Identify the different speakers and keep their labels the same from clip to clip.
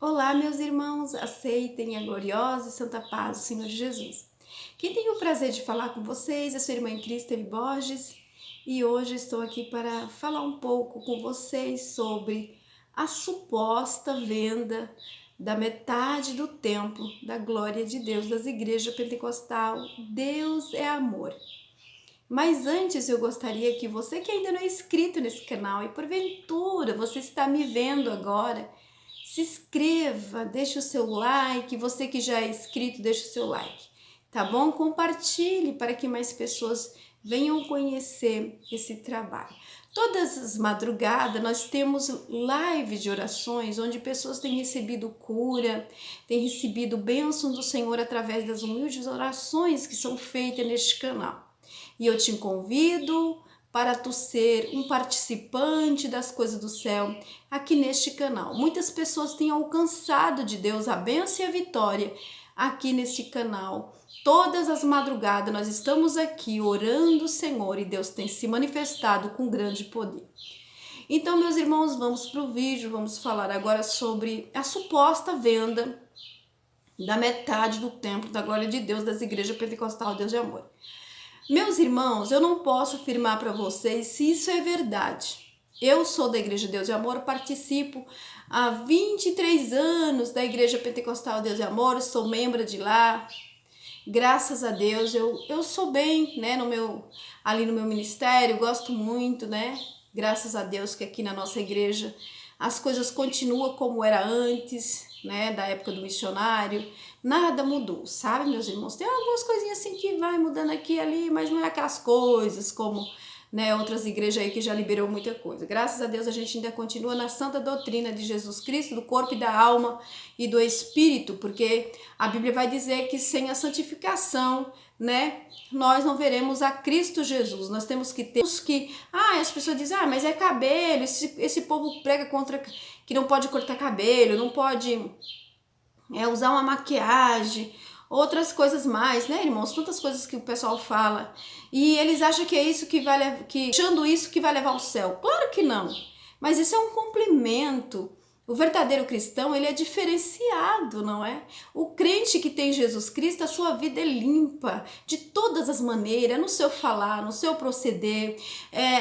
Speaker 1: Olá, meus irmãos, aceitem a gloriosa e santa paz do Senhor Jesus. Quem tem o prazer de falar com vocês é sua irmã em Cristo, Evi Borges, e hoje estou aqui para falar um pouco com vocês sobre a suposta venda da metade do templo da glória de Deus das igrejas pentecostal. Deus é amor. Mas antes eu gostaria que você que ainda não é inscrito nesse canal e porventura você está me vendo agora, se inscreva, deixe o seu like, você que já é inscrito, deixe o seu like, tá bom? Compartilhe para que mais pessoas venham conhecer esse trabalho. Todas as madrugadas nós temos lives de orações onde pessoas têm recebido cura, têm recebido bênção do Senhor através das humildes orações que são feitas neste canal. E eu te convido para tu ser um participante das coisas do céu aqui neste canal. Muitas pessoas têm alcançado de Deus a bênção e a vitória aqui neste canal. Todas as madrugadas nós estamos aqui orando o Senhor e Deus tem se manifestado com grande poder. Então, meus irmãos, vamos para o vídeo, vamos falar agora sobre a suposta venda da metade do templo da glória de Deus das igrejas pentecostal Deus de Amor. Meus irmãos, eu não posso afirmar para vocês se isso é verdade. Eu sou da Igreja Deus de Amor, participo há 23 anos da Igreja Pentecostal Deus de Amor, sou membro de lá. Graças a Deus, eu sou bem, né, ali no meu ministério, gosto muito, né? Graças a Deus que aqui na nossa igreja as coisas continuam como era antes, né, da época do missionário, nada mudou, sabe, meus irmãos? Tem algumas coisinhas assim que vai mudando aqui e ali, mas não é aquelas coisas como, né, outras igrejas aí que já liberou muita coisa. Graças a Deus a gente ainda continua na santa doutrina de Jesus Cristo, do corpo e da alma e do Espírito, porque a Bíblia vai dizer que sem a santificação, né, nós não veremos a Cristo Jesus. Nós temos que ter as pessoas dizem, mas é cabelo, esse povo prega contra que não pode cortar cabelo, não pode usar uma maquiagem, outras coisas mais, né, irmãos? Tantas coisas que o pessoal fala. E eles acham que é isso que vai achando isso que vai levar ao céu. Claro que não. Mas isso é um complemento. O verdadeiro cristão, ele é diferenciado, não é? O crente que tem Jesus Cristo, a sua vida é limpa de todas as maneiras, no seu falar, no seu proceder,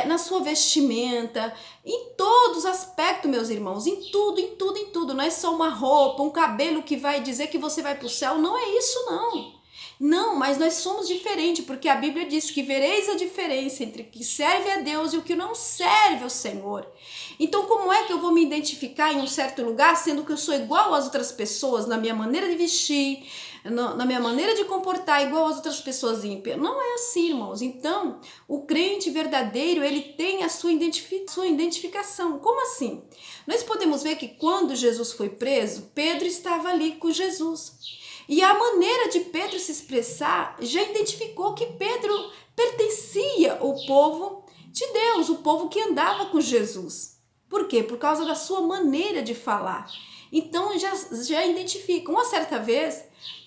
Speaker 1: na sua vestimenta, em todos os aspectos, meus irmãos, em tudo, em tudo, em tudo. Não é só uma roupa, um cabelo que vai dizer que você vai para o céu, não é isso não. Não, mas nós somos diferentes, porque a Bíblia diz que vereis a diferença entre o que serve a Deus e o que não serve ao Senhor. Então, como é que eu vou me identificar em um certo lugar, sendo que eu sou igual às outras pessoas, na minha maneira de vestir, na minha maneira de comportar, igual às outras pessoas ímpias? Não é assim, irmãos. Então, o crente verdadeiro, ele tem a sua identificação. Como assim? Nós podemos ver que quando Jesus foi preso, Pedro estava ali com Jesus. E a maneira de Pedro se expressar já identificou que Pedro pertencia ao povo de Deus, o povo que andava com Jesus. Por quê? Por causa da sua maneira de falar. Então já identifica. Uma certa vez,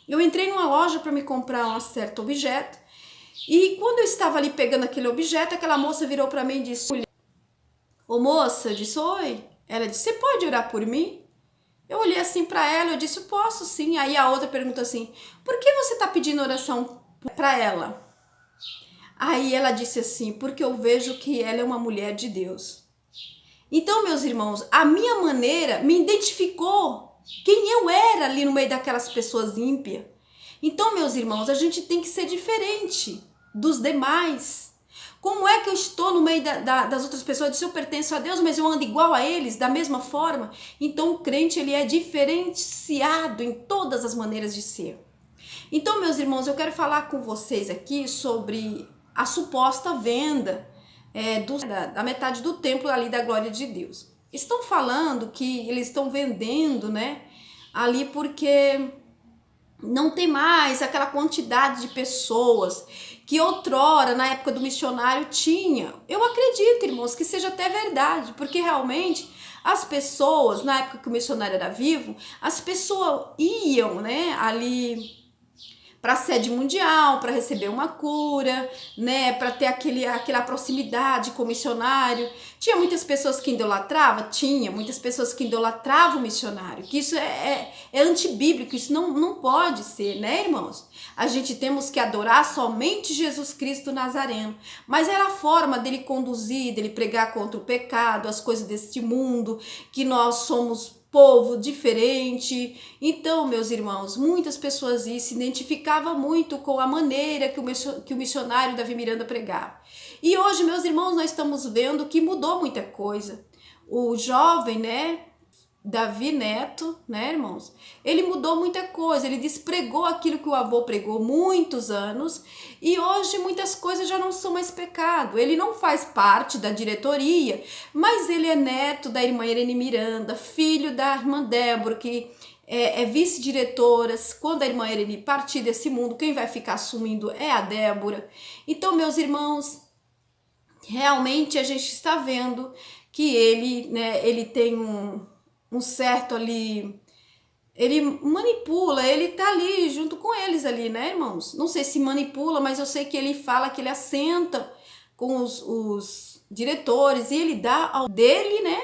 Speaker 1: eu entrei numa loja para me comprar um certo objeto e quando eu estava ali pegando aquele objeto, aquela moça virou para mim e disse: "Ô moça", eu disse: "Oi". Ela disse: "Você pode orar por mim?" Eu olhei assim para ela, eu disse, posso sim. Aí a outra perguntou assim, por que você está pedindo oração para ela? Aí ela disse assim, porque eu vejo que ela é uma mulher de Deus. Então, meus irmãos, a minha maneira me identificou quem eu era ali no meio daquelas pessoas ímpias. Então, meus irmãos, a gente tem que ser diferente dos demais. Como é que eu estou no meio das outras pessoas? Se eu pertenço a Deus, mas eu ando igual a eles, da mesma forma? Então o crente, ele é diferenciado em todas as maneiras de ser. Então, meus irmãos, eu quero falar com vocês aqui sobre a suposta venda da metade do templo ali da glória de Deus. Estão falando que eles estão vendendo, né, ali porque não tem mais aquela quantidade de pessoas que outrora, na época do missionário, tinha. Eu acredito, irmãos, que seja até verdade, porque realmente as pessoas, na época que o missionário era vivo, as pessoas iam, né, ali para a sede mundial, para receber uma cura, né, para ter aquela proximidade com o missionário. Tinha muitas pessoas que idolatravam? Tinha muitas pessoas que idolatravam o missionário, que isso é antibíblico, isso não pode ser, né, irmãos? A gente temos que adorar somente Jesus Cristo Nazareno, mas era a forma dele conduzir, dele pregar contra o pecado, as coisas deste mundo, que nós somos povo diferente. Então, meus irmãos, muitas pessoas se identificavam muito com a maneira que o missionário Davi Miranda pregava. E hoje, meus irmãos, nós estamos vendo que mudou muita coisa. O jovem, né, Davi Neto, né, irmãos? Ele mudou muita coisa, ele despregou aquilo que o avô pregou muitos anos e hoje muitas coisas já não são mais pecado. Ele não faz parte da diretoria, mas ele é neto da irmã Irene Miranda, filho da irmã Débora, que é vice-diretora. Quando a irmã Irene partir desse mundo, quem vai ficar assumindo é a Débora. Então, meus irmãos, realmente a gente está vendo que ele, né, ele tem um certo ali, ele manipula, ele tá ali junto com eles ali, né, irmãos? Não sei se manipula, mas eu sei que ele fala que ele assenta com os diretores e ele dá ao dele, né?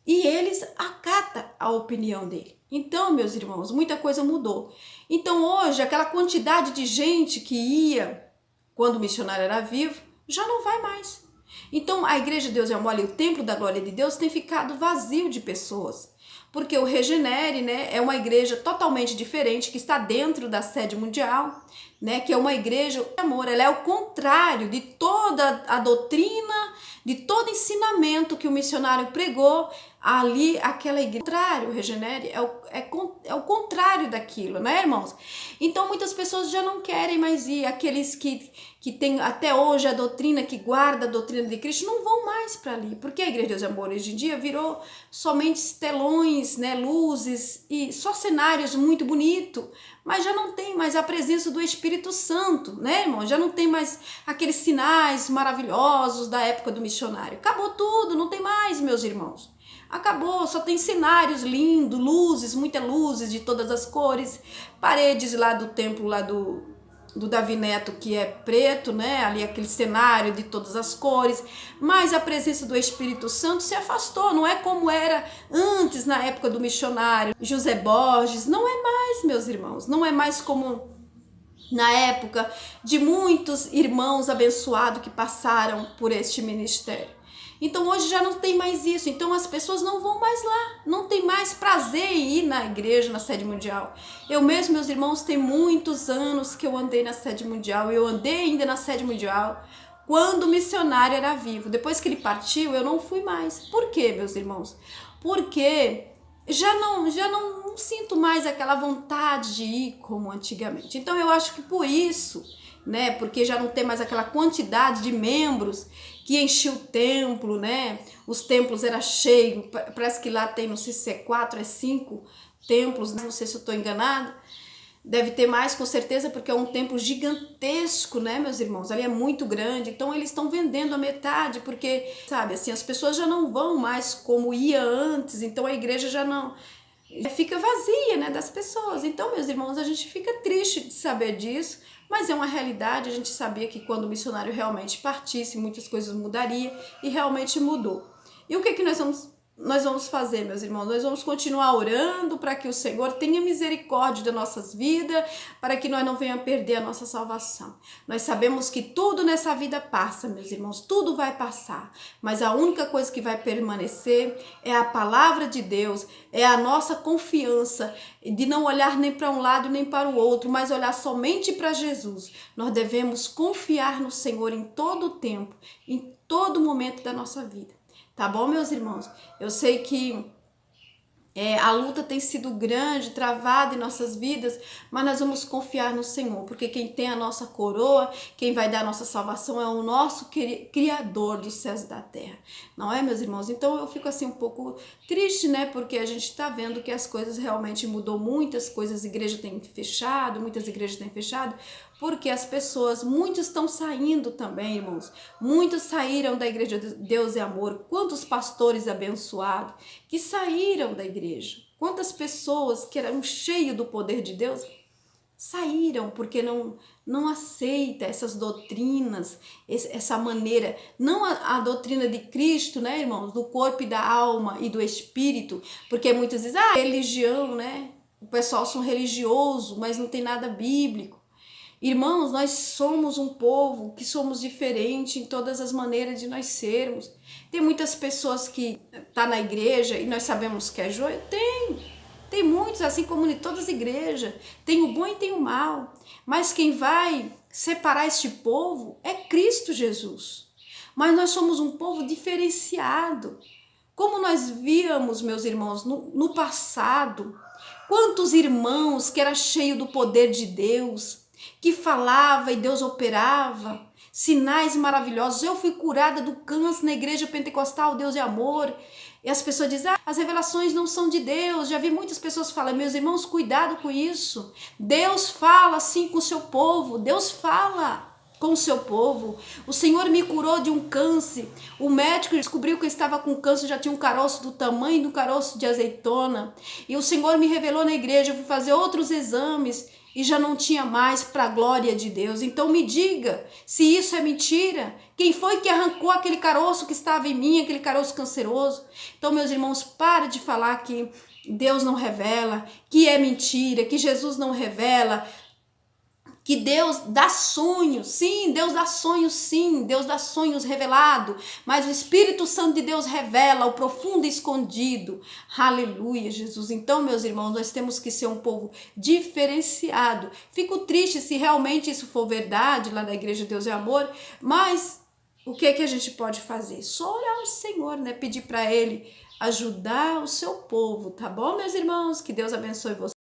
Speaker 1: E eles acatam a opinião dele. Então, meus irmãos, muita coisa mudou. Então, hoje, aquela quantidade de gente que ia quando o missionário era vivo, já não vai mais. Então, a Igreja de Deus é Amor e o Templo da Glória de Deus tem ficado vazio de pessoas. Porque o Regenere, né, é uma igreja totalmente diferente, que está dentro da sede mundial, né, que é uma igreja de amor. Ela é o contrário de toda a doutrina, de todo ensinamento que o missionário pregou ali, aquela igreja. O contrário, o Regenere é o contrário daquilo, né, irmãos? Então, muitas pessoas já não querem mais ir. Aqueles que têm até hoje a doutrina, que guarda a doutrina de Cristo, não vão mais para ali. Porque a Igreja de Deus e Amor hoje em dia virou somente telões, né, luzes e só cenários muito bonitos, mas já não tem mais a presença do Espírito Santo, né, irmão? Já não tem mais aqueles sinais maravilhosos da época do missionário. Acabou tudo, não tem mais, meus irmãos. Acabou, só tem cenários lindos, luzes, muitas luzes de todas as cores, paredes lá do templo lá do Davi Neto, que é preto, né? Ali aquele cenário de todas as cores, mas a presença do Espírito Santo se afastou, não é como era antes, na época do missionário José Borges, não é mais, meus irmãos, não é mais como na época de muitos irmãos abençoados que passaram por este ministério. Então hoje já não tem mais isso, então as pessoas não vão mais lá, não tem mais prazer em ir na igreja, na sede mundial. Eu mesmo, meus irmãos, tem muitos anos que eu andei na sede mundial, eu andei ainda na sede mundial quando o missionário era vivo. Depois que ele partiu, eu não fui mais. Por quê, meus irmãos? Porque já não sinto mais aquela vontade de ir como antigamente. Então eu acho que por isso, né, porque já não tem mais aquela quantidade de membros que enchia o templo, né? Os templos eram cheios, parece que lá tem, não sei se é 4, é 5 templos, não sei se eu estou enganada. Deve ter mais, com certeza, porque é um templo gigantesco, né, meus irmãos? Ali é muito grande, então eles estão vendendo a metade, porque, sabe, assim, as pessoas já não vão mais como ia antes, então a igreja já não fica vazia, né, das pessoas. Então, meus irmãos, a gente fica triste de saber disso, mas é uma realidade. A gente sabia que quando o missionário realmente partisse, muitas coisas mudariam, e realmente mudou. E o que nós vamos fazer, meus irmãos? Nós vamos continuar orando para que o Senhor tenha misericórdia das nossas vidas, para que nós não venhamos perder a nossa salvação. Nós sabemos que tudo nessa vida passa, meus irmãos, tudo vai passar, mas a única coisa que vai permanecer é a palavra de Deus, é a nossa confiança de não olhar nem para um lado nem para o outro, mas olhar somente para Jesus. Nós devemos confiar no Senhor em todo o tempo, em todo momento da nossa vida. Tá bom, meus irmãos? Eu sei que a luta tem sido grande, travada em nossas vidas, mas nós vamos confiar no Senhor, porque quem tem a nossa coroa, quem vai dar a nossa salvação é o nosso Criador dos céus e da terra. Não é, meus irmãos? Então eu fico assim um pouco triste, né? Porque a gente tá vendo que as coisas realmente mudou, muitas coisas, a igreja tem fechado, muitas igrejas têm fechado, porque as pessoas, muitos estão saindo também, irmãos. Muitos saíram da Igreja de Deus e Amor. Quantos pastores abençoados que saíram da igreja. Quantas pessoas que eram cheias do poder de Deus saíram porque não aceita essas doutrinas, essa maneira, não a doutrina de Cristo, né, irmãos, do corpo e da alma e do espírito, porque muitos dizem, religião, né, o pessoal são religioso, mas não tem nada bíblico. Irmãos, nós somos um povo que somos diferentes em todas as maneiras de nós sermos. Tem muitas pessoas que tá na igreja e nós sabemos que é joio? Tem muitos, assim como em todas as igrejas. Tem o bom e tem o mal. Mas quem vai separar este povo é Cristo Jesus. Mas nós somos um povo diferenciado. Como nós víamos, meus irmãos, no passado, quantos irmãos que era cheio do poder de Deus, que falava e Deus operava, sinais maravilhosos. Eu fui curada do câncer na igreja pentecostal, Deus é amor. E as pessoas dizem, as revelações não são de Deus. Já vi muitas pessoas falar, meus irmãos, cuidado com isso. Deus fala assim com o seu povo, Deus fala com o seu povo. O Senhor me curou de um câncer. O médico descobriu que eu estava com câncer, já tinha um caroço do tamanho do caroço de azeitona. E o Senhor me revelou na igreja, eu fui fazer outros exames e já não tinha mais, para a glória de Deus. Então me diga se isso é mentira. Quem foi que arrancou aquele caroço que estava em mim, aquele caroço canceroso? Então, meus irmãos, para de falar que Deus não revela, que é mentira, que Jesus não revela, que Deus dá sonhos, sim, Deus dá sonhos, sim, Deus dá sonhos revelado, mas o Espírito Santo de Deus revela o profundo e escondido. Aleluia, Jesus. Então, meus irmãos, nós temos que ser um povo diferenciado. Fico triste se realmente isso for verdade lá na Igreja Deus é Amor, mas o que a gente pode fazer? Só orar ao Senhor, né? Pedir para Ele ajudar o seu povo, tá bom, meus irmãos? Que Deus abençoe vocês.